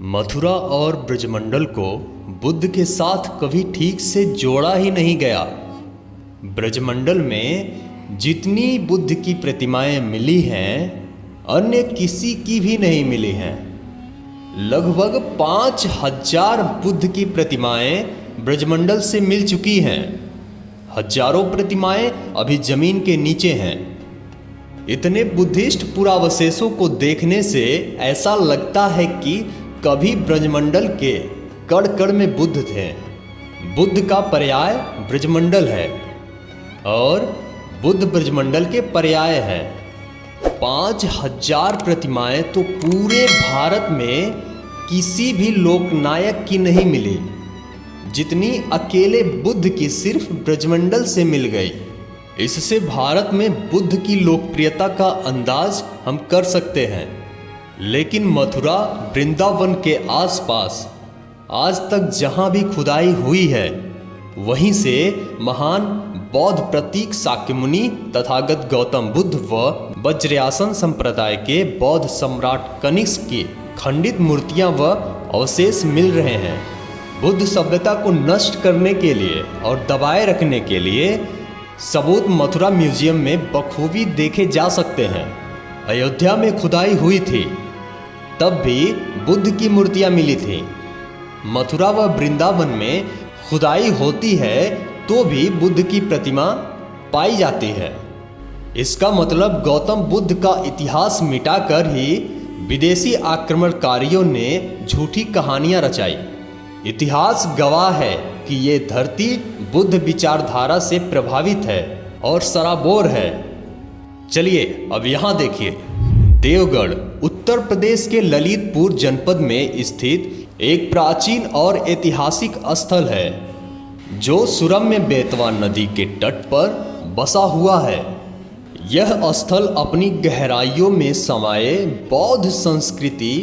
मथुरा और ब्रजमंडल को बुद्ध के साथ कभी ठीक से जोड़ा ही नहीं गया। ब्रजमंडल में जितनी बुद्ध की प्रतिमाएं मिली हैं, अन्य किसी की भी नहीं मिली हैं। लगभग 5000 बुद्ध की प्रतिमाएं ब्रजमंडल से मिल चुकी हैं। हजारों प्रतिमाएं अभी जमीन के नीचे हैं। इतने बुद्धिस्ट पुरावशेषों को देखने से ऐसा लगता है कि कभी ब्रजमंडल के कण कण में बुद्ध थे। बुद्ध का पर्याय ब्रजमंडल है और बुद्ध ब्रजमंडल के पर्याय है। 5000 प्रतिमाएं तो पूरे भारत में किसी भी लोकनायक की नहीं मिली, जितनी अकेले बुद्ध की सिर्फ ब्रजमंडल से मिल गई। इससे भारत में बुद्ध की लोकप्रियता का अंदाज हम कर सकते हैं। लेकिन मथुरा वृंदावन के आसपास आज तक जहां भी खुदाई हुई है, वहीं से महान बौद्ध प्रतीक शाक्यमुनि, तथागत गौतम बुद्ध व वज्रयासन संप्रदाय के बौद्ध सम्राट कनिष्क की खंडित मूर्तियां व अवशेष मिल रहे हैं। बुद्ध सभ्यता को नष्ट करने के लिए और दबाए रखने के लिए सबूत मथुरा म्यूजियम में बखूबी देखे जा सकते हैं। अयोध्या में खुदाई हुई थी, तब भी बुद्ध की मूर्तियां मिली थी। मथुरा व वृंदावन में खुदाई होती है तो भी बुद्ध की प्रतिमा पाई जाती है। इसका मतलब गौतम बुद्ध का इतिहास मिटाकर ही विदेशी आक्रमणकारियों ने झूठी कहानियां रचाई। इतिहास गवाह है कि ये धरती बुद्ध विचारधारा से प्रभावित है और सराबोर है। चलिए अब यहाँ देखिए, देवगढ़ उत्तर प्रदेश के ललितपुर जनपद में स्थित एक प्राचीन और ऐतिहासिक स्थल है, जो सुरम्य बेतवा नदी के तट पर बसा हुआ है। यह स्थल अपनी गहराइयों में समाये बौद्ध संस्कृति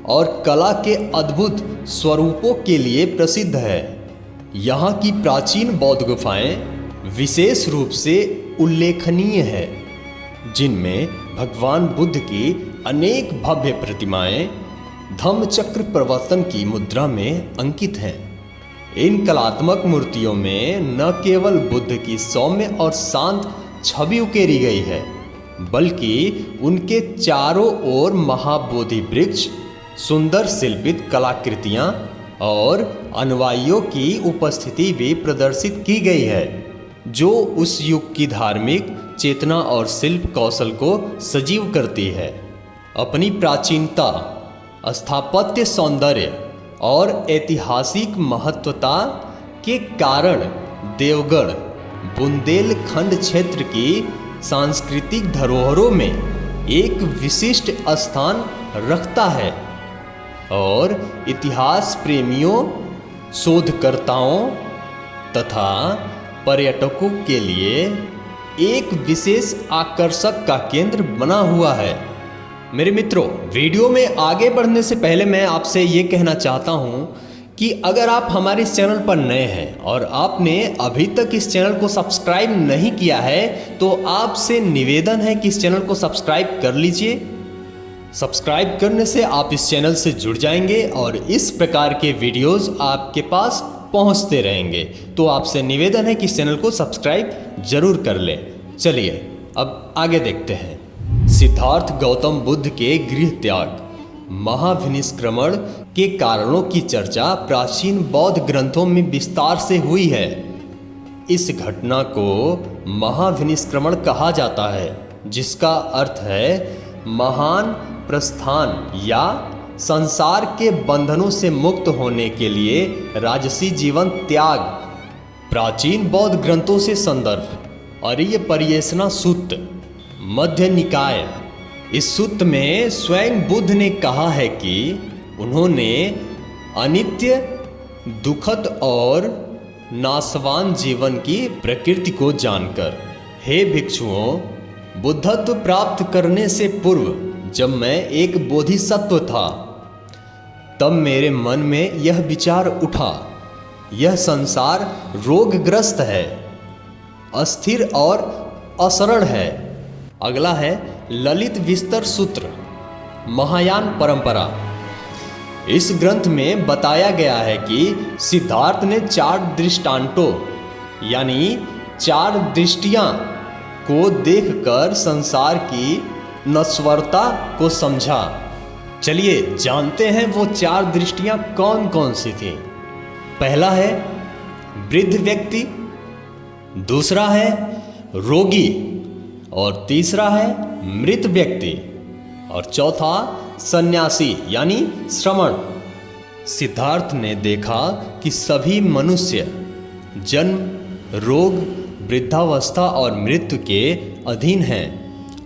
और कला के अद्भुत स्वरूपों के लिए प्रसिद्ध है। यहाँ की प्राचीन बौद्ध गुफाएं विशेष रूप से उल्लेखनीय है, जिनमें भगवान बुद्ध की अनेक भव्य प्रतिमाएं धम्मचक्र प्रवर्तन की मुद्रा में अंकित हैं। इन कलात्मक मूर्तियों में न केवल बुद्ध की सौम्य और शांत छवि उकेरी गई है, बल्कि उनके चारों ओर महाबोधि वृक्ष, सुंदर शिल्पित कलाकृतियां और अनुयायियों की उपस्थिति भी प्रदर्शित की गई है, जो उस युग की धार्मिक चेतना और शिल्प कौशल को सजीव करती है। अपनी प्राचीनता, स्थापत्य सौंदर्य और ऐतिहासिक महत्वता के कारण देवगढ़ बुंदेलखंड क्षेत्र की सांस्कृतिक धरोहरों में एक विशिष्ट स्थान रखता है और इतिहास प्रेमियों, शोधकर्ताओं तथा पर्यटकों के लिए एक विशेष आकर्षक का केंद्र बना हुआ है। मेरे मित्रों, वीडियो में आगे बढ़ने से पहले मैं आपसे ये कहना चाहता हूँ कि अगर आप हमारे इस चैनल पर नए हैं और आपने अभी तक इस चैनल को सब्सक्राइब नहीं किया है, तो आपसे निवेदन है कि इस चैनल को सब्सक्राइब कर लीजिए। सब्सक्राइब करने से आप इस चैनल से जुड़ जाएंगे और इस प्रकार के वीडियोस आपके पास पहुंचते रहेंगे। तो आपसे निवेदन है कि इस चैनल को सब्सक्राइब जरूर कर लें। चलिए अब आगे देखते हैं। सिद्धार्थ गौतम बुद्ध के गृह त्याग, महाविनिष्क्रमण के कारणों की चर्चा प्राचीन बौद्ध ग्रंथों में विस्तार से हुई है। इस घटना को महाविनिष्क्रमण कहा जाता है, जिसका अर्थ है महान प्रस्थान या संसार के बंधनों से मुक्त होने के लिए राजसी जीवन त्याग। प्राचीन बौद्ध ग्रंथों से संदर्भ। आर्य पर्येषणा सूत्र, मध्य निकाय। इस सूत्र में स्वयं बुद्ध ने कहा है कि उन्होंने अनित्य, दुखद और नाशवान जीवन की प्रकृति को जानकर, हे भिक्षुओं, बुद्धत्व प्राप्त करने से पूर्व जब मैं एक बोधिसत्व था, तब मेरे मन में यह विचार उठा, यह संसार रोगग्रस्त है, अस्थिर और असरण है। अगला है ललित विस्तर सूत्र, महायान परंपरा। इस ग्रंथ में बताया गया है कि सिद्धार्थ ने 4 दृष्टांतों यानी 4 दृष्टियां को देखकर संसार की नश्वरता को समझा। चलिए जानते हैं वो 4 दृष्टियां कौन कौन सी थी। पहला है वृद्ध व्यक्ति, दूसरा है रोगी, और तीसरा है मृत व्यक्ति, और चौथा सन्यासी यानी श्रमण। सिद्धार्थ ने देखा कि सभी मनुष्य जन्म, रोग, वृद्धावस्था और मृत्यु के अधीन हैं,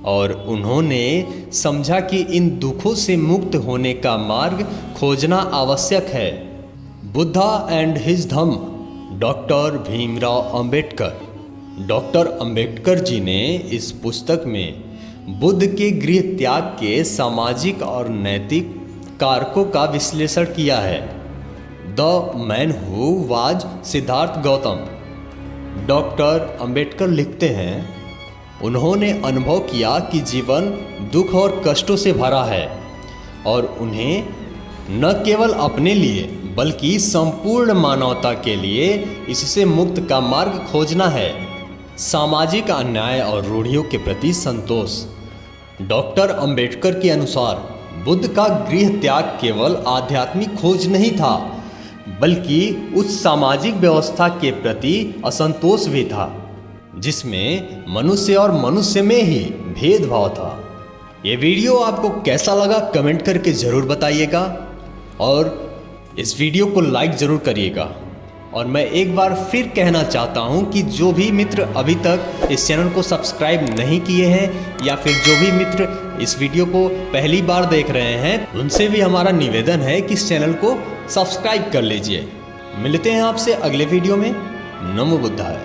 और उन्होंने समझा कि इन दुखों से मुक्त होने का मार्ग खोजना आवश्यक है। Buddha and his Dhamma, doctor Bhimrao Ambedkar. Doctor Ambedkar ji ने इस पुस्तक में बुद्ध के गृह त्याग के सामाजिक और नैतिक कारकों का विश्लेषण किया है। The man who was Siddharth Gautam. Doctor Ambedkar लिखते हैं, उन्होंने अनुभव किया कि जीवन दुख और कष्टों से भरा है और उन्हें न केवल अपने लिए बल्कि संपूर्ण मानवता के लिए इससे मुक्त का मार्ग खोजना है। सामाजिक अन्याय और रूढ़ियों के प्रति संतोष। डॉक्टर अंबेडकर के अनुसार बुद्ध का गृह त्याग केवल आध्यात्मिक खोज नहीं था, बल्कि उस सामाजिक व्यवस्था के प्रति असंतोष भी था जिसमें मनुष्य और मनुष्य में ही भेदभाव था। ये वीडियो आपको कैसा लगा कमेंट करके ज़रूर बताइएगा, और इस वीडियो को लाइक ज़रूर करिएगा। और मैं एक बार फिर कहना चाहता हूं कि जो भी मित्र अभी तक इस चैनल को सब्सक्राइब नहीं किए हैं या फिर जो भी मित्र इस वीडियो को पहली बार देख रहे हैं, उनसे भी हमारा निवेदन है कि इस चैनल को सब्सक्राइब कर लीजिए। मिलते हैं आपसे अगले वीडियो में। नमो बुद्धाय।